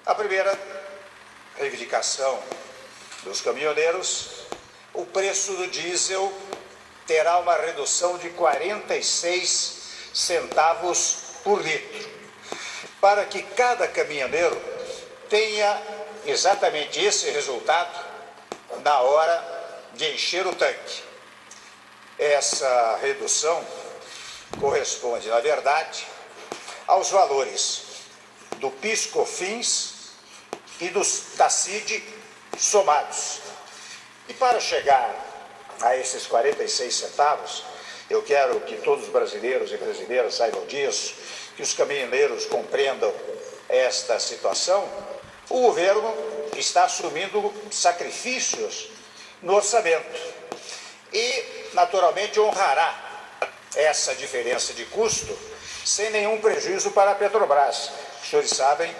A primeira reivindicação dos caminhoneiros: o preço do diesel terá uma redução de 46 centavos por litro, para que cada caminhoneiro tenha exatamente esse resultado na hora de encher o tanque. Essa redução corresponde, na verdade, aos valores do PIS/COFINS e da CID somados. E para chegar a esses 46 centavos, eu quero que todos os brasileiros e brasileiras saibam disso, que os caminhoneiros compreendam esta situação. O governo está assumindo sacrifícios no orçamento e, naturalmente, honrará essa diferença de custo sem nenhum prejuízo para a Petrobras. Os senhores sabem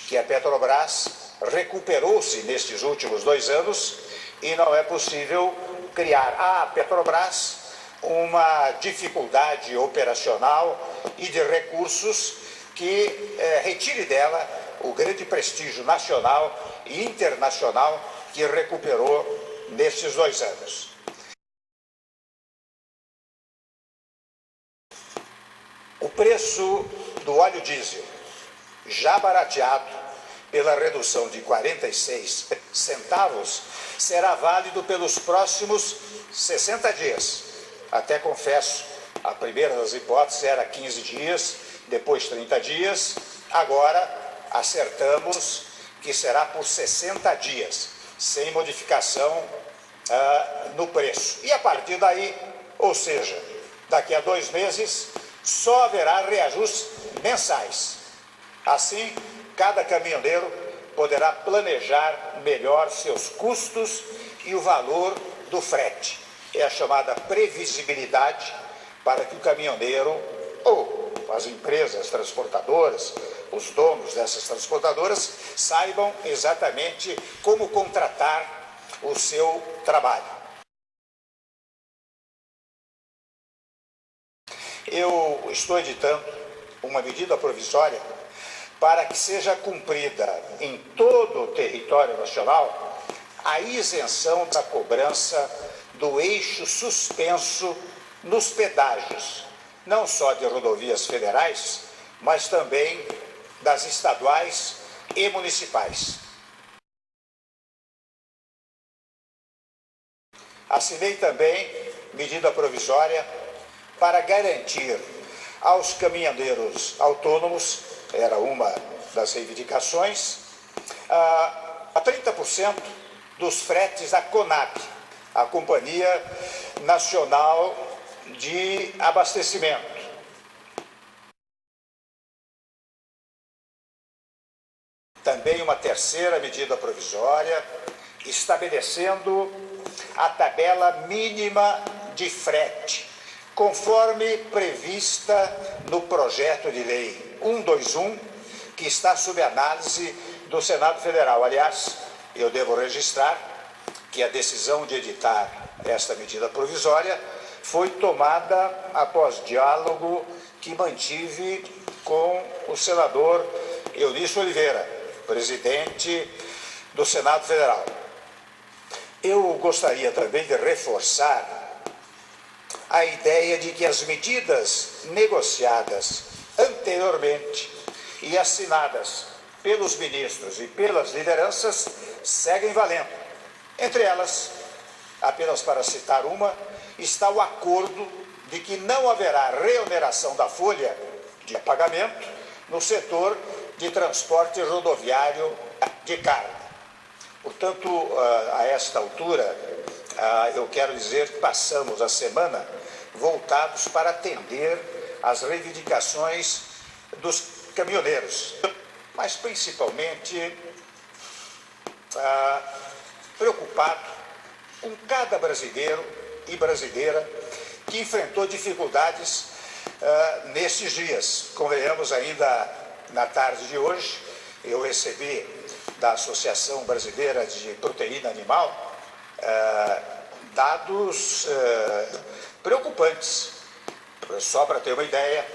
que a Petrobras recuperou-se nestes últimos 2 anos e não é possível criar à Petrobras uma dificuldade operacional e de recursos que retire dela o grande prestígio nacional e internacional que recuperou nestes 2 anos. O preço do óleo diesel, já barateado pela redução de 46 centavos, será válido pelos próximos 60 dias. Até confesso, a primeira das hipóteses era 15 dias, depois 30 dias, agora acertamos que será por 60 dias, sem modificação no preço. E a partir daí, ou seja, daqui a 2 meses, só haverá reajustes mensais. Assim, cada caminhoneiro poderá planejar melhor seus custos e o valor do frete. É a chamada previsibilidade, para que o caminhoneiro ou as empresas transportadoras, os donos dessas transportadoras, saibam exatamente como contratar o seu trabalho. Eu estou editando uma medida provisória para que seja cumprida em todo o território nacional a isenção da cobrança do eixo suspenso nos pedágios, não só de rodovias federais, mas também das estaduais e municipais. Assinei também medida provisória para garantir aos caminhoneiros autônomos, era uma das reivindicações, a 30% dos fretes da CONAB, a Companhia Nacional de Abastecimento. Também uma terceira medida provisória, estabelecendo a tabela mínima de frete, conforme prevista no projeto de lei 121, que está sob análise do Senado Federal. Aliás, eu devo registrar que a decisão de editar esta medida provisória foi tomada após diálogo que mantive com o senador Eunício Oliveira, presidente do Senado Federal. Eu gostaria também de reforçar a ideia de que as medidas negociadas anteriormente e assinadas pelos ministros e pelas lideranças seguem valendo. Entre elas, apenas para citar uma, está o acordo de que não haverá reoneração da folha de pagamento no setor de transporte rodoviário de carga. Portanto, a esta altura, eu quero dizer que passamos a semana voltados para atender às reivindicações dos caminhoneiros, mas principalmente preocupado com cada brasileiro e brasileira que enfrentou dificuldades nesses dias. Convenhamos, ainda na tarde de hoje, eu recebi da Associação Brasileira de Proteína Animal dados preocupantes. Só para ter uma ideia,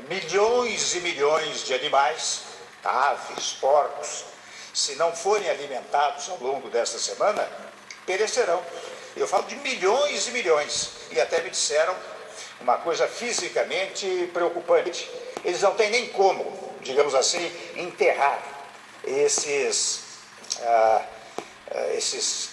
milhões e milhões de animais aves, porcos, se não forem alimentados ao longo desta semana, perecerão. Eu falo de milhões e milhões. E até me disseram uma coisa fisicamente preocupante. Eles não têm nem como, digamos assim, enterrar esses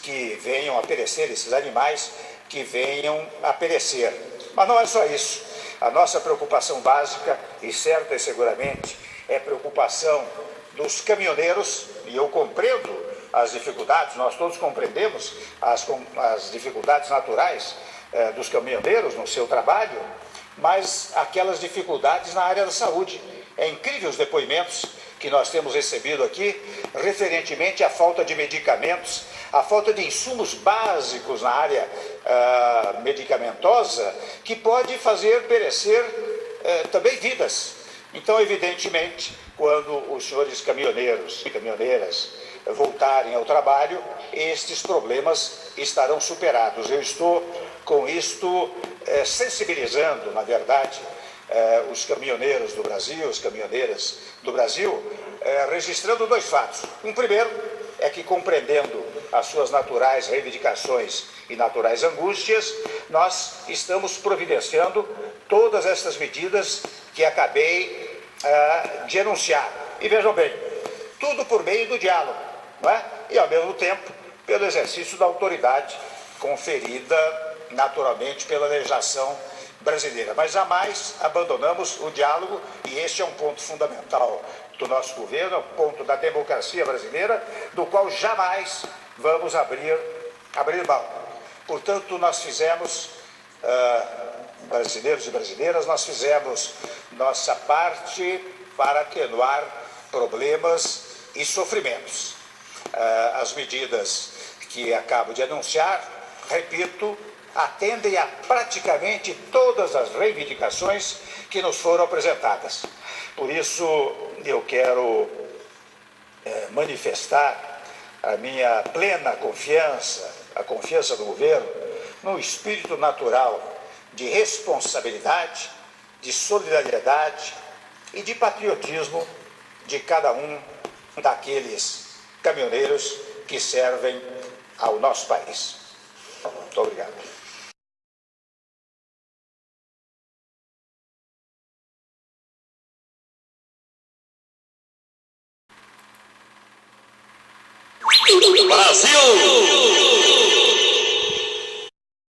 que venham a perecer, esses animais que venham a perecer. Mas não é só isso. A nossa preocupação básica, e certa e seguramente, é preocupação dos caminhoneiros, e eu compreendo as dificuldades, nós todos compreendemos as dificuldades naturais dos caminhoneiros no seu trabalho, mas aquelas dificuldades na área da saúde. É incrível os depoimentos que nós temos recebido aqui, referentemente à falta de medicamentos, à falta de insumos básicos na área medicamentosa, que pode fazer perecer também vidas. Então, evidentemente, quando os senhores caminhoneiros e caminhoneiras voltarem ao trabalho, estes problemas estarão superados. Eu estou com isto sensibilizando, na verdade, os caminhoneiros do Brasil, as caminhoneiras do Brasil, registrando dois fatos. Um primeiro é que, compreendendo as suas naturais reivindicações e naturais angústias, nós estamos providenciando todas essas medidas que acabei de enunciar. E vejam bem, tudo por meio do diálogo, não é? E, ao mesmo tempo, pelo exercício da autoridade conferida naturalmente pela legislação brasileira. Mas jamais abandonamos o diálogo, e este é um ponto fundamental do nosso governo, é um ponto da democracia brasileira, do qual jamais vamos abrir mão. Portanto, nós fizemos, brasileiros e brasileiras, nós fizemos nossa parte para atenuar problemas e sofrimentos. As medidas que acabo de anunciar, repito, atendem a praticamente todas as reivindicações que nos foram apresentadas. Por isso, eu quero manifestar a minha plena confiança, a confiança do governo, no espírito natural de responsabilidade, de solidariedade e de patriotismo de cada um daqueles caminhoneiros que servem ao nosso país. Muito obrigado. Brasil!